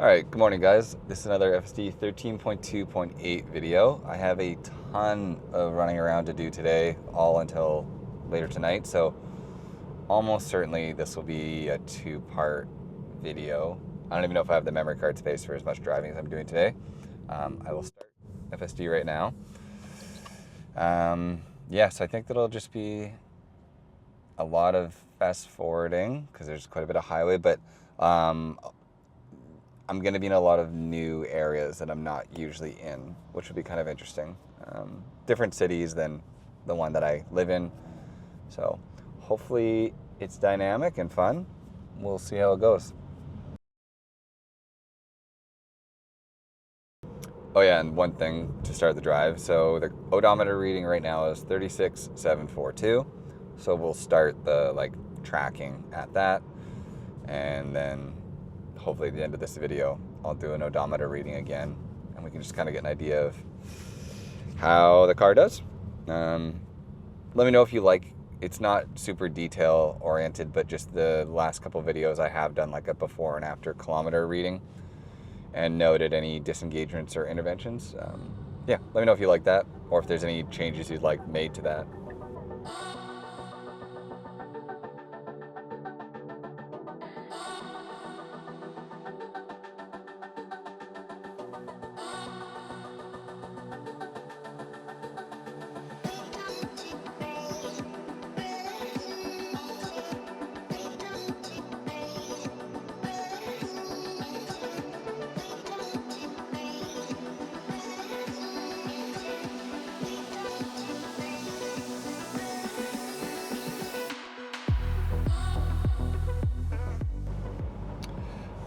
Alright, good morning guys. This is another FSD 13.2.8 video. I have a ton of running around to do today, all until later tonight, so almost certainly this will be a two-part video. I don't even know if I have the memory card space for as much driving as I'm doing today. I will start FSD right now. Yeah, so I think that'll just be a lot of fast forwarding because there's quite a bit of highway, but I'm going to be in a lot of new areas that I'm not usually in, which will be kind of interesting. Different cities than the one that I live in. So hopefully it's dynamic and fun. We'll see how it goes. Oh yeah, and one thing to start the drive. So the odometer reading right now is 36,742. So we'll start the tracking at that, and then hopefully at the end of this video, I'll do an odometer reading again, and we can just kind of get an idea of how the car does. Let me know if you like. It's not super detail oriented, but just the last couple videos I have done like a before and after kilometer reading and noted any disengagements or interventions. Yeah, let me know if you like that, or if there's any changes you'd like made to that.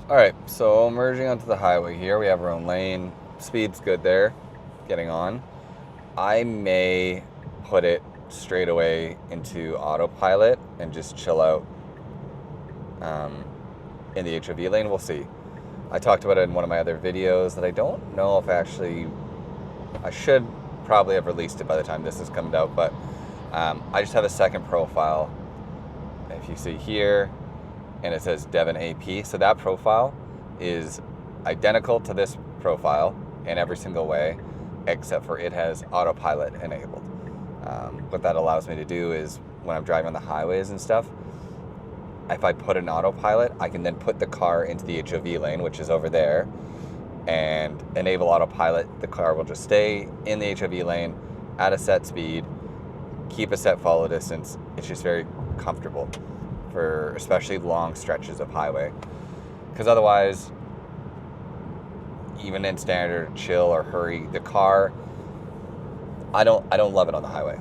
Alright, so merging onto the highway here, we have our own lane. Speed's good there, getting on. I may put it straight away into autopilot and just chill out in the HOV lane. We'll see. I talked about it in one of my other videos that I don't know if I should probably have released it by the time this has come out, but I just have a second profile. If you see here, and it says Devon AP. So that profile is identical to this profile in every single way, except for it has autopilot enabled. What that allows me to do is when I'm driving on the highways and stuff, if I put an autopilot, I can then put the car into the HOV lane, which is over there, and enable autopilot. The car will just stay in the HOV lane at a set speed, keep a set follow distance. It's just very comfortable for especially long stretches of highway, because otherwise, even in standard chill or hurry, the car, I don't love it on the highway.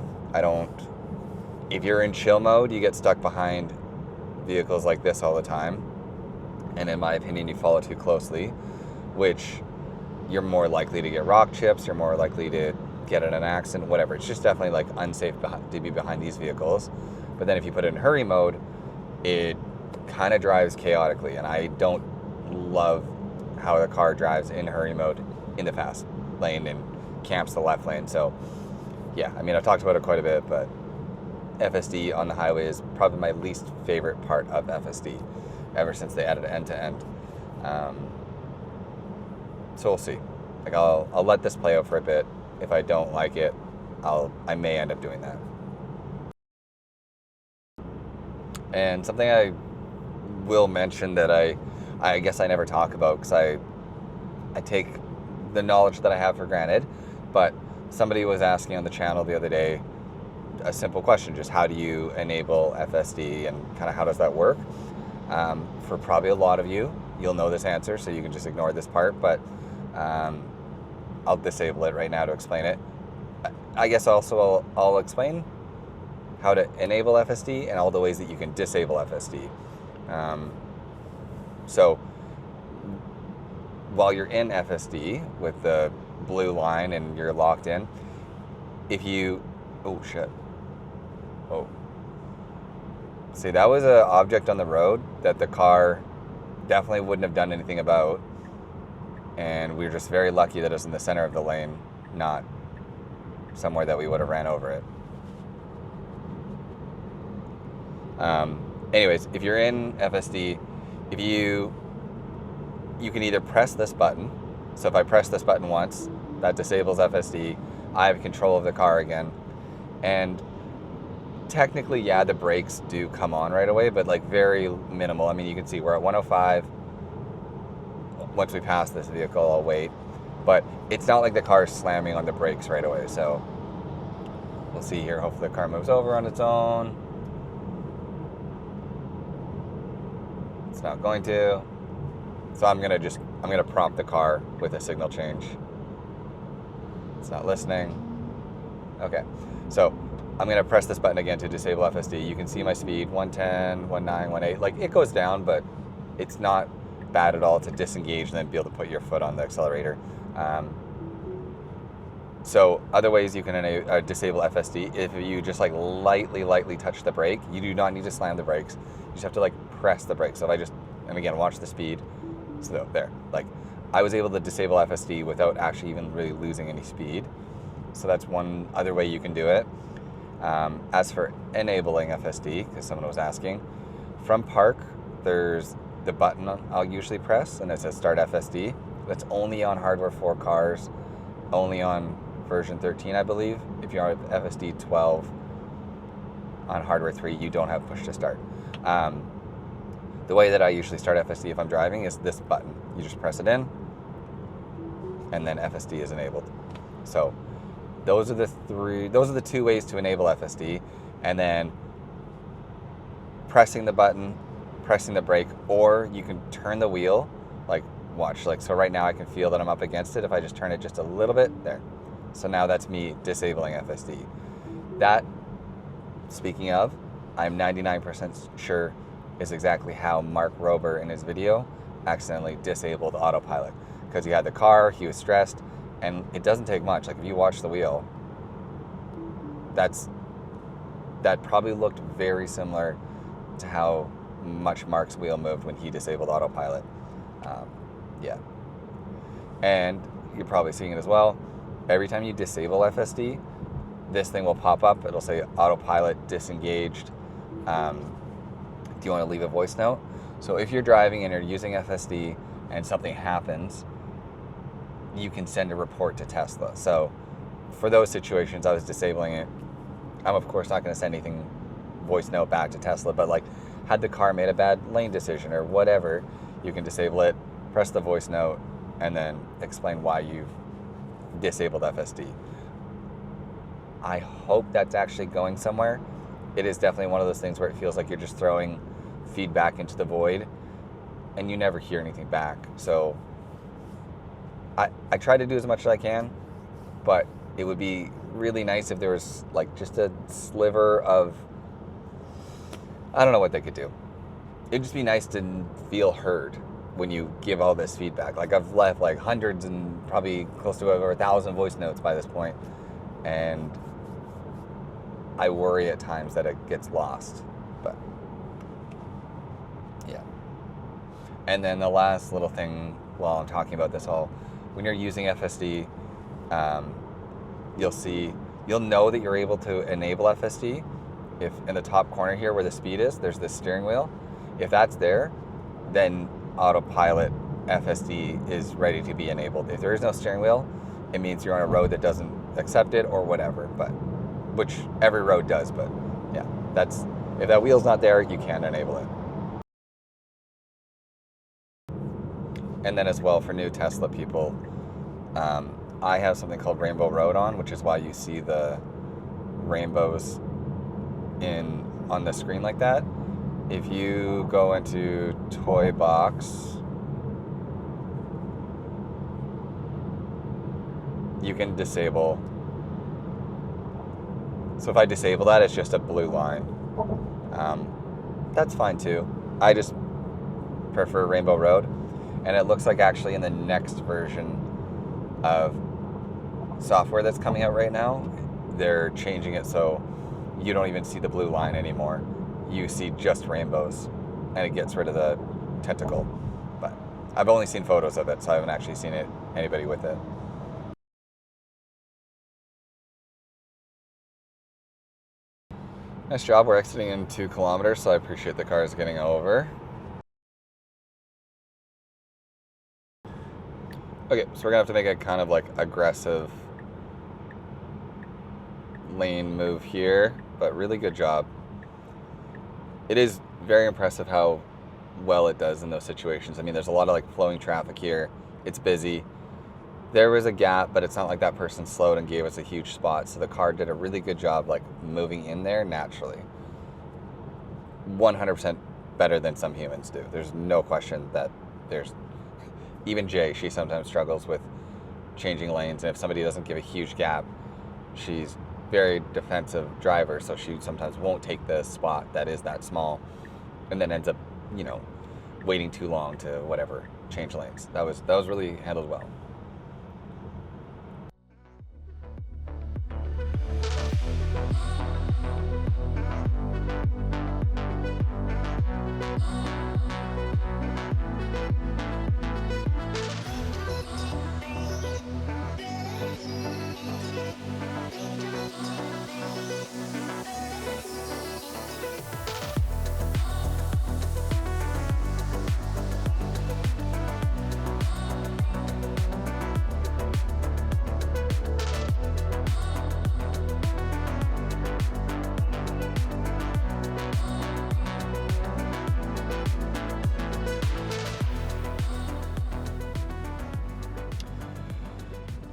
If you're in chill mode, you get stuck behind vehicles like this all the time, and in my opinion you follow too closely, which you're more likely to get rock chips, you're more likely to get in an accident, whatever. It's just definitely like unsafe to be behind these vehicles. But then if you put it in hurry mode, it kind of drives chaotically, and I don't love how the car drives in hurry mode in the fast lane and camps the left lane. So yeah, I mean, I've talked about it quite a bit, but FSD on the highway is probably my least favorite part of FSD ever since they added end-to-end. So we'll see. Like I'll let this play out for a bit. If I don't like it, I may end up doing that. And something I will mention that I guess I never talk about, because I take the knowledge that I have for granted, but somebody was asking on the channel the other day a simple question, just how do you enable FSD and kind of how does that work? For probably a lot of you, you'll know this answer, so you can just ignore this part, but I'll disable it right now to explain it. I guess also I'll explain how to enable FSD and all the ways that you can disable FSD. So while you're in FSD with the blue line and you're locked in, if you, oh shit, oh, see, that was an object on the road that the car definitely wouldn't have done anything about, and we were just very lucky that it was in the center of the lane, not somewhere that we would have ran over it. Anyways, if you're in FSD, if you you can either press this button. So if I press this button once, that disables FSD. I have control of the car again. And technically, yeah, the brakes do come on right away, but like very minimal. I mean, you can see we're at 105. Once we pass this vehicle, I'll wait. But it's not like the car is slamming on the brakes right away. So we'll see here. Hopefully the car moves over on its own. It's not going to. So I'm gonna prompt the car with a signal change. It's not listening. Okay, so I'm gonna press this button again to disable FSD. You can see my speed, 110, 19, 18. Like, it goes down, but it's not bad at all to disengage and then be able to put your foot on the accelerator. So other ways you can disable FSD, if you just like lightly touch the brake, you do not need to slam the brakes. You just have to like press the brakes. So if I just, and again, watch the speed. So there, like, I was able to disable FSD without actually even really losing any speed. So that's one other way you can do it. As for enabling FSD, because someone was asking, from Park, there's the button I'll usually press, and it says Start FSD. That's only on hardware 4 cars, only on version 13, I believe. If you're on FSD 12 on hardware 3, you don't have push to start. The way that I usually start FSD if I'm driving is this button. You just press it in, and then FSD is enabled. So those are the two ways to enable FSD, and then pressing the button, pressing the brake, or you can turn the wheel, like watch, like, so right now I can feel that I'm up against it. If I just turn it just a little bit, there. So now that's me disabling FSD. That, speaking of, I'm 99% sure is exactly how Mark Rober in his video accidentally disabled autopilot, because he had the car, he was stressed, and it doesn't take much. Like, if you watch the wheel, that probably looked very similar to how much Mark's wheel moved when he disabled autopilot. Yeah, and you're probably seeing it as well. Every time you disable FSD, this thing will pop up. It'll say autopilot disengaged. Do you want to leave a voice note? So if you're driving and you're using FSD and something happens, you can send a report to Tesla. So for those situations, I was disabling it. I'm of course not going to send anything voice note back to Tesla, but like, had the car made a bad lane decision or whatever, you can disable it, press the voice note, and then explain why you've disabled FSD. I hope that's actually going somewhere. It is definitely one of those things where it feels like you're just throwing feedback into the void and you never hear anything back. So I try to do as much as I can, but it would be really nice if there was like just a sliver of, I don't know what they could do. It'd just be nice to feel heard when you give all this feedback. Like, I've left like hundreds and probably close to over 1,000 voice notes by this point, and I worry at times that it gets lost. But yeah. And then the last little thing while I'm talking about this all, when you're using FSD, you'll know that you're able to enable FSD if in the top corner here where the speed is, there's this steering wheel. If that's there, then autopilot FSD is ready to be enabled. If there is no steering wheel, it means you're on a road that doesn't accept it or whatever, but which every road does. But yeah, that's, if that wheel's not there, you can't enable it. And then as well, for new Tesla people, I have something called Rainbow Road on, which is why you see the rainbows on the screen like that. If you go into Toy Box, you can disable. So if I disable that, it's just a blue line. That's fine too. I just prefer Rainbow Road. And it looks like actually in the next version of software that's coming out right now, they're changing it so you don't even see the blue line anymore. You see just rainbows, and it gets rid of the tentacle. But I've only seen photos of it, so I haven't actually seen anybody with it. Nice job. We're exiting in 2 kilometers, so I appreciate the cars getting over. Okay, so we're gonna have to make a kind of like aggressive lane move here, but really good job. It is very impressive how well it does in those situations. I mean, there's a lot of like flowing traffic here. It's busy. There was a gap, but it's not like that person slowed and gave us a huge spot. So the car did a really good job like moving in there naturally. 100% better than some humans do. There's no question that there's, even Jay, she sometimes struggles with changing lanes. And if somebody doesn't give a huge gap, she's very defensive driver. So she sometimes won't take the spot that is that small and then ends up, you know, waiting too long to whatever, change lanes. That was really handled well.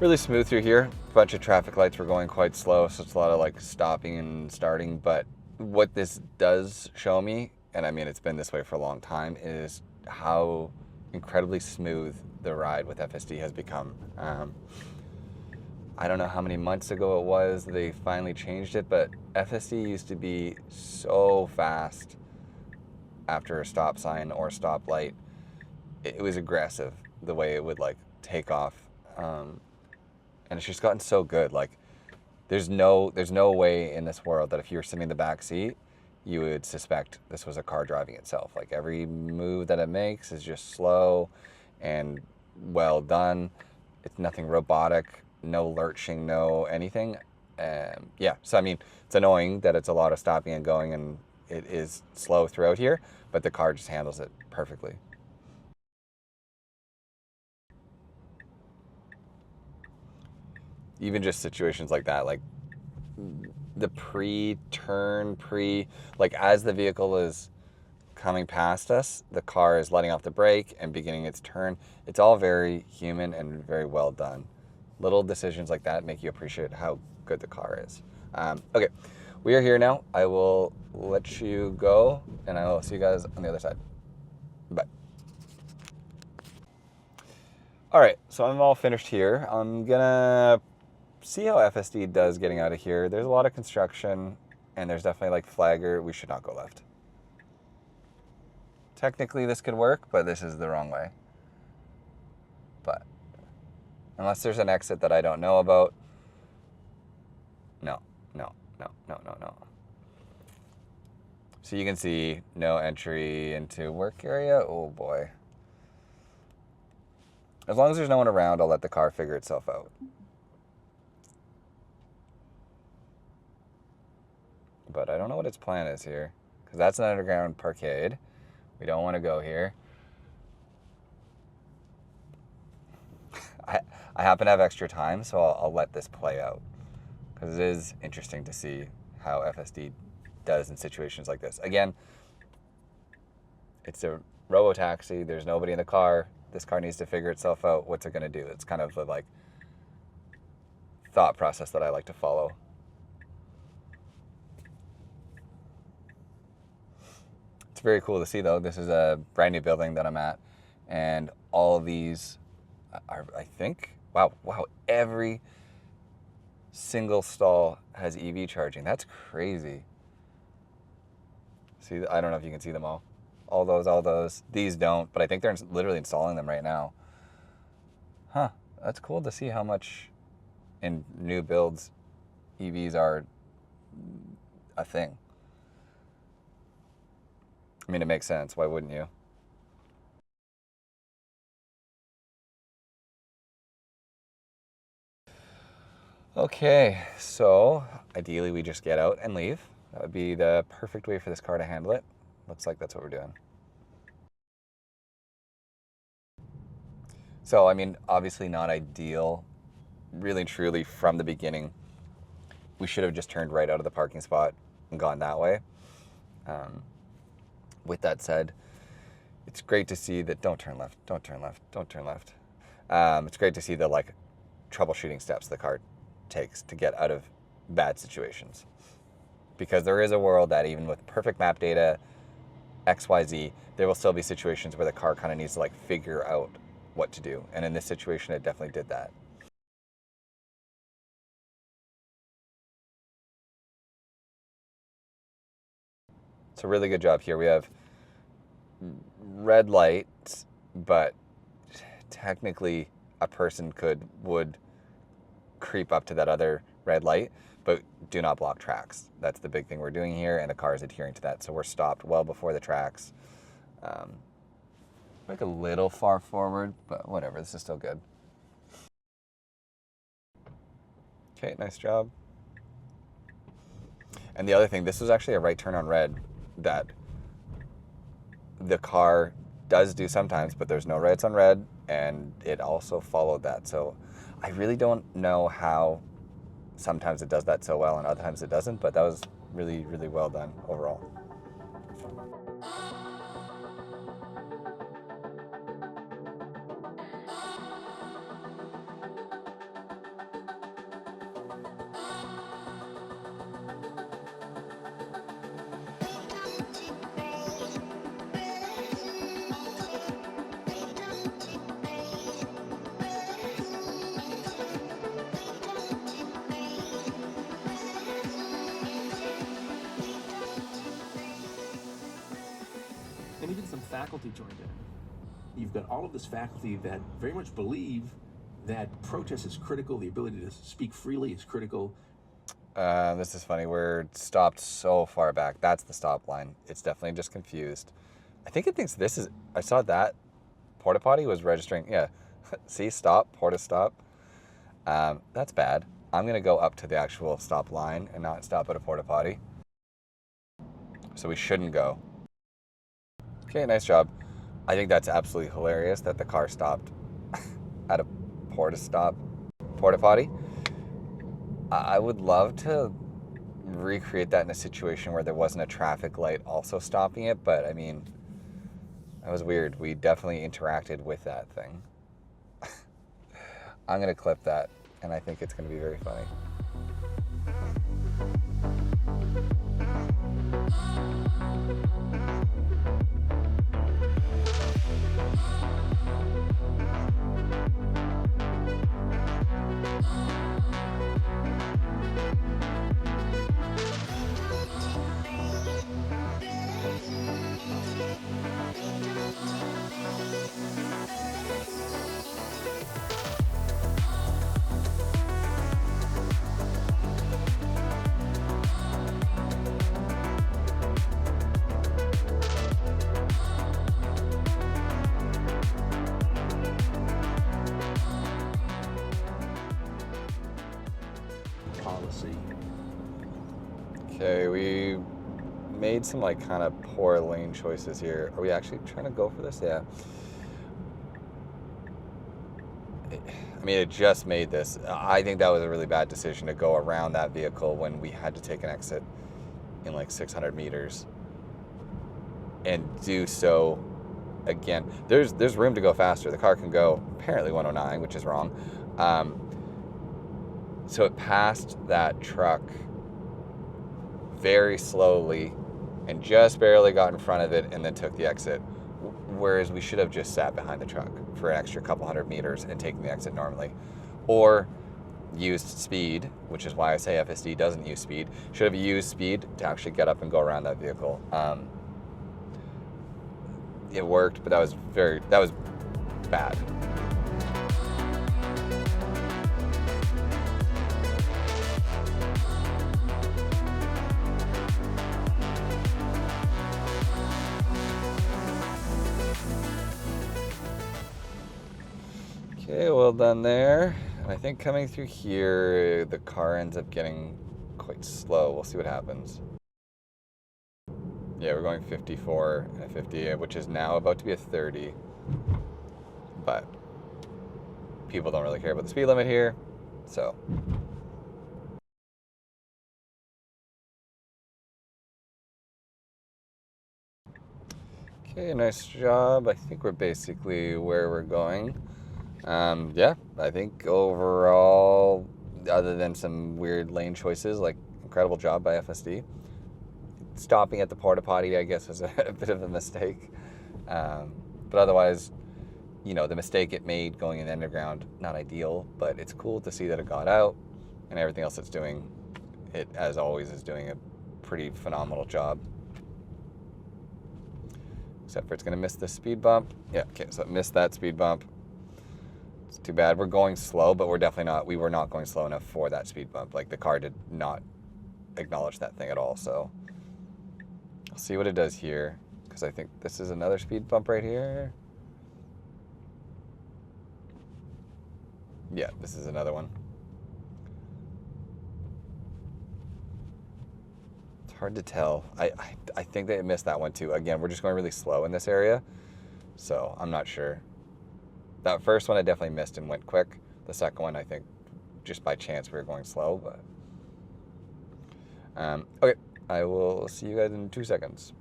Really smooth through here. A bunch of traffic lights were going quite slow, so it's a lot of like stopping and starting. But what this does show me, and I mean it's been this way for a long time, is how incredibly smooth the ride with FSD has become. I don't know how many months ago it was they finally changed it, but FSD used to be so fast after a stop sign or stop light. It was aggressive the way it would like take off. And it's just gotten so good. Like there's no way in this world that if you were sitting in the back seat, you would suspect this was a car driving itself. Like every move that it makes is just slow and well done. It's nothing robotic, no lurching, no anything. Yeah, so I mean, it's annoying that it's a lot of stopping and going and it is slow throughout here, but the car just handles it perfectly. Even just situations like that, like the pre-turn, like as the vehicle is coming past us, the car is letting off the brake and beginning its turn. It's all very human and very well done. Little decisions like that make you appreciate how good the car is. Okay, we are here now. I will let you go and I will see you guys on the other side. Bye. All right, so I'm all finished here. I'm gonna see how FSD does getting out of here. There's a lot of construction and there's definitely like flagger. We should not go left. Technically this could work, but this is the wrong way. But unless there's an exit that I don't know about, no. So you can see no entry into work area. Oh boy. As long as there's no one around, I'll let the car figure itself out. But I don't know what its plan is here, because that's an underground parkade. We don't want to go here. I happen to have extra time, so I'll let this play out, because it is interesting to see how FSD does in situations like this. Again, it's a robo-taxi. There's nobody in the car. This car needs to figure itself out. What's it going to do? It's kind of the like thought process that I like to follow. It's very cool to see, though. This is a brand new building that I'm at, and all of these are, I think, wow, every single stall has EV charging. That's crazy. See, I don't know if you can see them all. All those. These don't, but I think they're literally installing them right now. Huh, that's cool to see how much in new builds EVs are a thing. I mean, it makes sense. Why wouldn't you? Okay, so ideally we just get out and leave. That would be the perfect way for this car to handle it. Looks like that's what we're doing. So, I mean, obviously not ideal. Really and truly, from the beginning, we should have just turned right out of the parking spot and gone that way. With that said, it's great to see that don't turn left, don't turn left, don't turn left. It's great to see the like troubleshooting steps the car takes to get out of bad situations. Because there is a world that even with perfect map data, XYZ, there will still be situations where the car kind of needs to like figure out what to do. And in this situation, it definitely did that. It's a really good job here. We have red lights, but technically a person would creep up to that other red light, but do not block tracks. That's the big thing we're doing here, and the car is adhering to that. So we're stopped well before the tracks. Like a little far forward, but whatever, this is still good. Okay, nice job. And the other thing, this was actually a right turn on red that the car does do sometimes, but there's no rights on red, and it also followed that. So I really don't know how sometimes it does that so well and other times it doesn't, but that was really, really well done overall. And even some faculty joined in. You've got all of this faculty that very much believe that protest is critical, the ability to speak freely is critical. This is funny. We're stopped so far back. That's the stop line. It's definitely just confused. I think it thinks this is... I saw that Porta Potty was registering... Yeah. See? Stop. Porta stop. That's bad. I'm going to go up to the actual stop line and not stop at a Porta Potty. So we shouldn't go. Okay, nice job. I think that's absolutely hilarious that the car stopped at a Porta Potty. I would love to recreate that in a situation where there wasn't a traffic light also stopping it, but I mean, that was weird. We definitely interacted with that thing. I'm going to clip that, and I think it's going to be very funny. Policy. Okay, we made some like kind of poor lane choices here. Are we actually trying to go for this? Yeah. I mean, it just made this. I think that was a really bad decision to go around that vehicle when we had to take an exit in like 600 meters and do so again. There's room to go faster. The car can go apparently 109, which is wrong. So it passed that truck very slowly and just barely got in front of it and then took the exit. Whereas we should have just sat behind the truck for an extra couple hundred meters and taken the exit normally. Or used speed, which is why I say FSD doesn't use speed. Should have used speed to actually get up and go around that vehicle. It worked, but that was bad. Okay, well done there. And I think coming through here, the car ends up getting quite slow. We'll see what happens. Yeah, we're going 54 and a 50, which is now about to be a 30. But people don't really care about the speed limit here, so. Okay, nice job. I think we're basically where we're going. Yeah, I think overall, other than some weird lane choices, like incredible job by FSD. Stopping at the Porta Potty, I guess, was a bit of a mistake. But otherwise, you know, the mistake it made going in the underground, not ideal, but it's cool to see that it got out, and everything else it's doing, it, as always, is doing a pretty phenomenal job. Except for it's going to miss the speed bump. Yeah, okay, so it missed that speed bump. It's too bad. We're going slow, but we're definitely not, we were not going slow enough for that speed bump. Like, the car did not acknowledge that thing at all, so. I'll see what it does here, because I think this is another speed bump right here. Yeah, this is another one. It's hard to tell. I think they missed that one too. Again, we're just going really slow in this area, so I'm not sure. That first one I definitely missed and went quick. The second one, I think, just by chance we were going slow, but. Okay, I will see you guys in 2 seconds.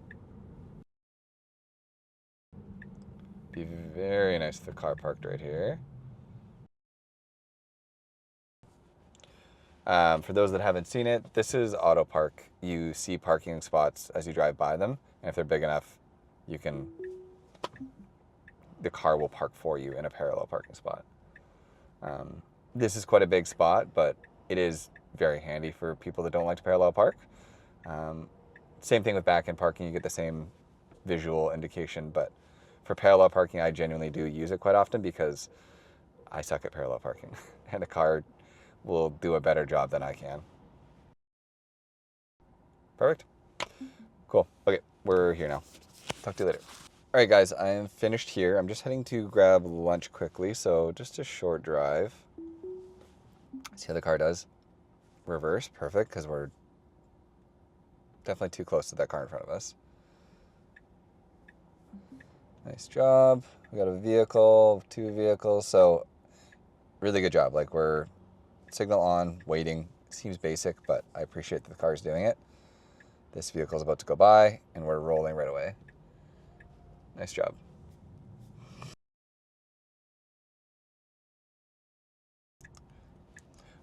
Be very nice if the car parked right here. For those that haven't seen it, this is auto park. You see parking spots as you drive by them, and if they're big enough, you can, the car will park for you in a parallel parking spot. This is quite a big spot, but it is very handy for people that don't like to parallel park. Same thing with back-end parking, you get the same visual indication, but for parallel parking, I genuinely do use it quite often because I suck at parallel parking, and the car will do a better job than I can. Perfect. Cool. Okay, we're here now. Talk to you later. All right, guys, I am finished here. I'm just heading to grab lunch quickly, so just a short drive. See how the car does. Reverse, perfect, because we're definitely too close to that car in front of us. Nice job. We got a vehicle, 2 vehicles, so really good job. Like, we're signal on, waiting. Seems basic, but I appreciate that the car's doing it. This vehicle is about to go by, and we're rolling right away. Nice job.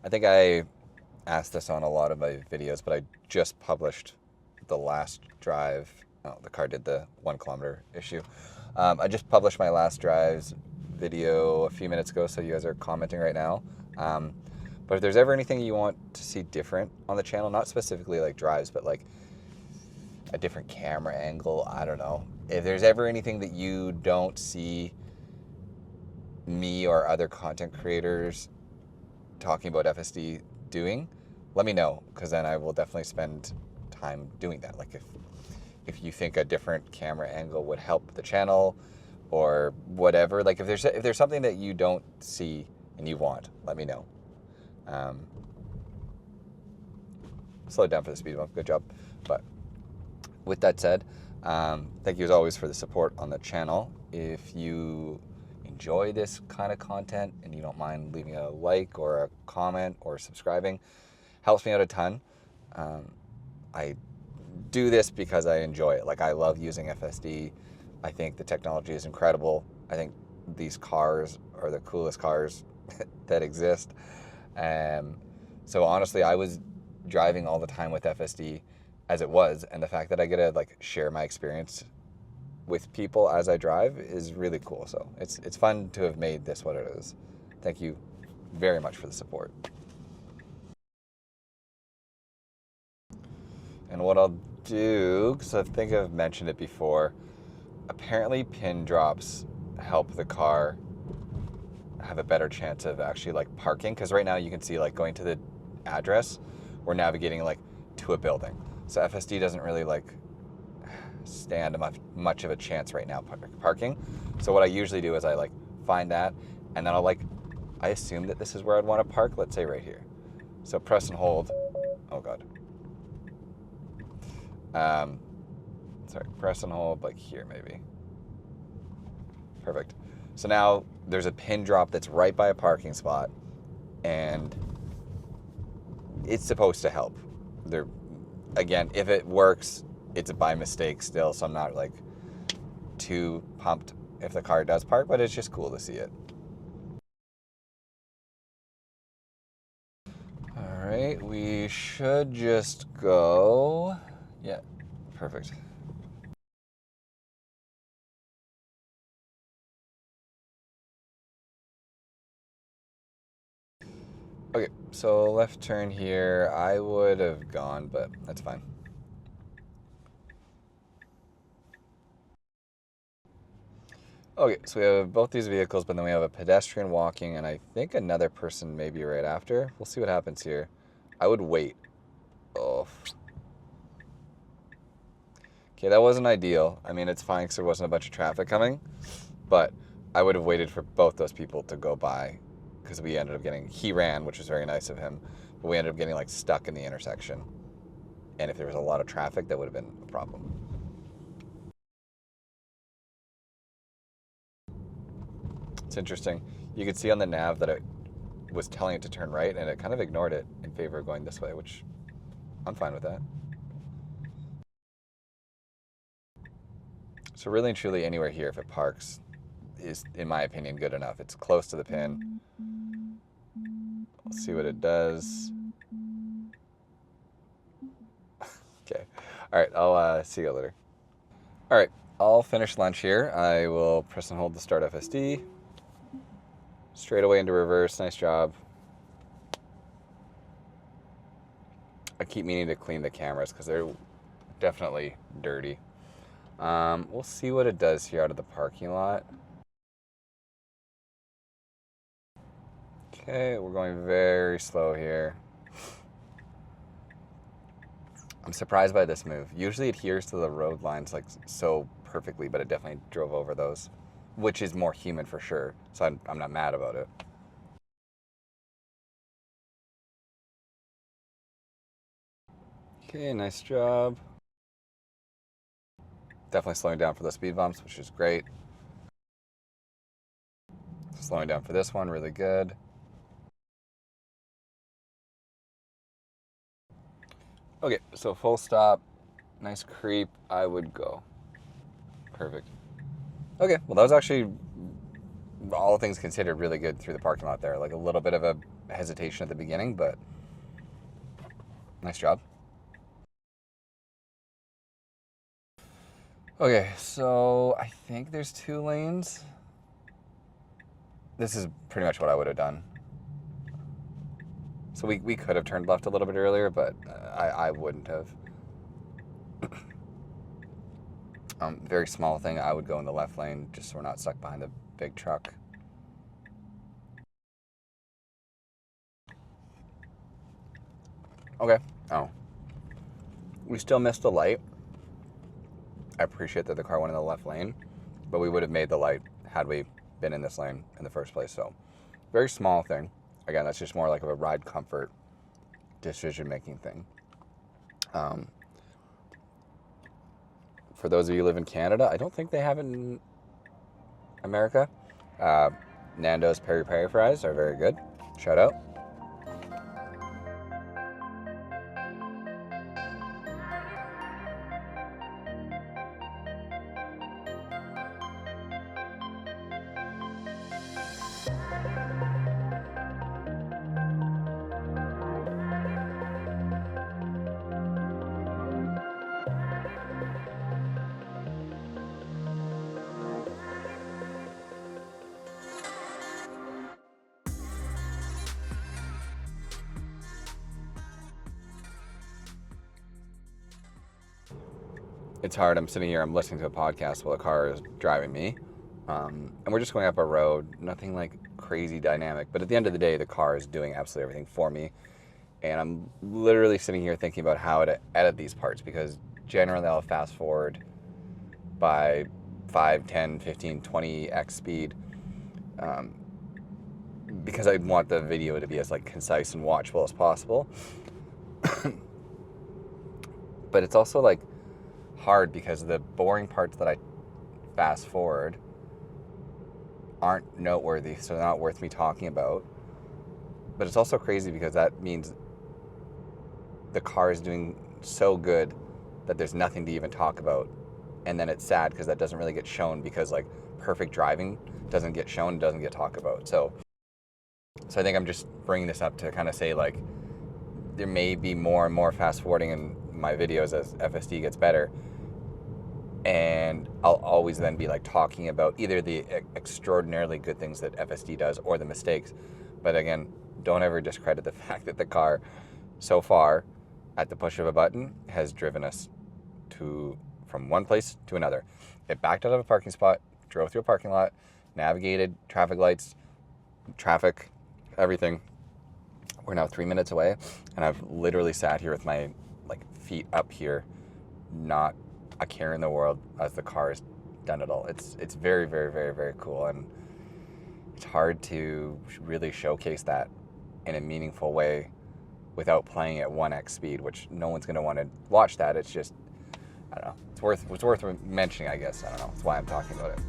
I think I asked this on a lot of my videos, but I just published the last drive. Oh, the car did the 1 kilometer issue. I just published my last drive's video a few minutes ago, so you guys are commenting right now. But if there's ever anything you want to see different on the channel, not specifically like drives, but like a different camera angle, I don't know. If there's ever anything that you don't see me or other content creators talking about FSD doing, let me know, because then I will definitely spend time doing that. Like if you think a different camera angle would help the channel or whatever, like if there's something that you don't see and you want, let me know. Slow down for the speed bump, good job. But with that said, thank you as always for the support on the channel. If you enjoy this kind of content and you don't mind leaving a like or a comment or subscribing, helps me out a ton. I do this because I enjoy it. Like, I love using FSD. I think the technology is incredible. I think these cars are the coolest cars that exist. So honestly, I was driving all the time with FSD as it was, and the fact that I get to like share my experience with people as I drive is really cool. So it's fun to have made this what it is. Thank you very much for the support. And what I'll do, because I think I've mentioned it before, apparently pin drops help the car have a better chance of actually like parking, because right now you can see like going to the address, we're navigating like to a building, so FSD doesn't really like stand much of a chance right now parking. So what I usually do is I like find that, and then I assume that this is where I'd want to park, let's say right here. So press and hold. Oh god. Sorry, press and hold like here maybe. Perfect. So now there's a pin drop that's right by a parking spot, and it's supposed to help. There, again, if it works, it's by mistake still, so I'm not like too pumped if the car does park, but it's just cool to see it. All right, we should just go. Yeah, perfect. Okay, so left turn here. I would have gone, but that's fine. Okay, so we have both these vehicles, but then we have a pedestrian walking, and I think another person maybe right after. We'll see what happens here. I would wait. Oh. Okay, that wasn't ideal. I mean, it's fine because there wasn't a bunch of traffic coming, but I would have waited for both those people to go by because we ended up getting, he ran, which was very nice of him, but we ended up getting like stuck in the intersection. And if there was a lot of traffic, that would have been a problem. It's interesting. You could see on the nav that it was telling it to turn right, and it kind of ignored it in favor of going this way, which I'm fine with that. So really and truly anywhere here, if it parks, is, in my opinion, good enough. It's close to the pin. We'll see what it does. Okay. All right, I'll see you later. All right, I'll finish lunch here. I will press and hold to start FSD. Straight away into reverse. Nice job. I keep meaning to clean the cameras because they're definitely dirty. We'll see what it does here out of the parking lot. Okay, we're going very slow here. I'm surprised by this move. Usually it adheres to the road lines like so perfectly, but it definitely drove over those, which is more human for sure. So I'm not mad about it. Okay, nice job. Definitely slowing down for the speed bumps, which is great. Slowing down for this one, really good. Okay, so full stop, nice creep, I would go. Perfect. Okay, well that was actually, all things considered, really good through the parking lot there. Like a little bit of a hesitation at the beginning, but nice job. Okay, so I think there's 2 lanes. This is pretty much what I would have done. So we could have turned left a little bit earlier, but I wouldn't have. Very small thing, I would go in the left lane just so we're not stuck behind the big truck. Okay. Oh. We still missed the light. I appreciate that the car went in the left lane, but we would have made the light had we been in this lane in the first place. So, very small thing. Again, that's just more like of a ride comfort decision-making thing. For those of you who live in Canada, I don't think they have it in America. Nando's peri peri fries are very good. Shout out. It's hard. I'm sitting here, I'm listening to a podcast while the car is driving me. And we're just going up a road, nothing like crazy dynamic. But at the end of the day, the car is doing absolutely everything for me. And I'm literally sitting here thinking about how to edit these parts because generally I'll fast forward by 5, 10, 15, 20x speed because I want the video to be as like concise and watchable as possible. But it's also like hard because the boring parts that I fast forward aren't noteworthy, so they're not worth me talking about. But it's also crazy because that means the car is doing so good that there's nothing to even talk about. And then it's sad because that doesn't really get shown, because like perfect driving doesn't get shown, doesn't get talked about. So I think I'm just bringing this up to kind of say, like, there may be more and more fast forwarding in my videos as FSD gets better. And I'll always then be like talking about either the extraordinarily good things that FSD does or the mistakes. But again, don't ever discredit the fact that the car so far, at the push of a button, has driven us from one place to another. It backed out of a parking spot, drove through a parking lot, navigated traffic lights, traffic, everything. We're now 3 minutes away, and I've literally sat here with my like feet up here, not a care in the world, as the car has done it all. It's very, very, very, very cool, and it's hard to really showcase that in a meaningful way without playing at 1x speed, which no one's going to want to watch that. It's just, I don't know, it's worth mentioning, I guess. I don't know, that's why I'm talking about it.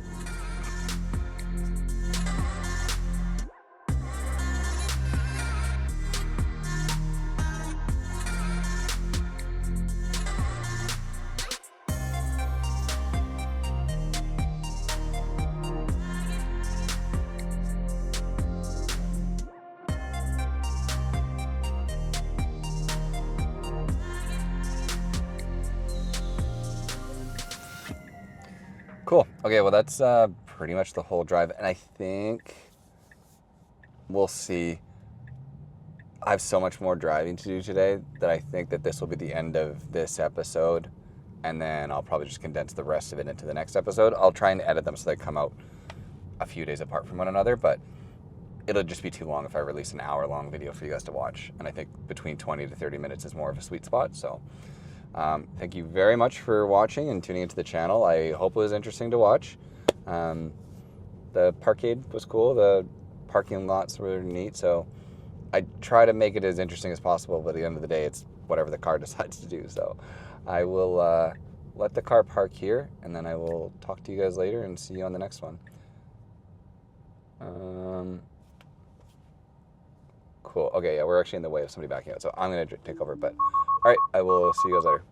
Cool. Okay, well, that's pretty much the whole drive, and I think we'll see. I have so much more driving to do today that I think that this will be the end of this episode, and then I'll probably just condense the rest of it into the next episode. I'll try and edit them so they come out a few days apart from one another, but it'll just be too long if I release an hour-long video for you guys to watch, and I think between 20 to 30 minutes is more of a sweet spot, so... thank you very much for watching and tuning into the channel. I hope it was interesting to watch. The parkade was cool. The parking lots were neat. So I try to make it as interesting as possible, but at the end of the day, it's whatever the car decides to do. So I will let the car park here, and then I will talk to you guys later and see you on the next one. Cool. Okay, yeah, we're actually in the way of somebody backing out, so I'm going to take over. But all right, I will see you guys later.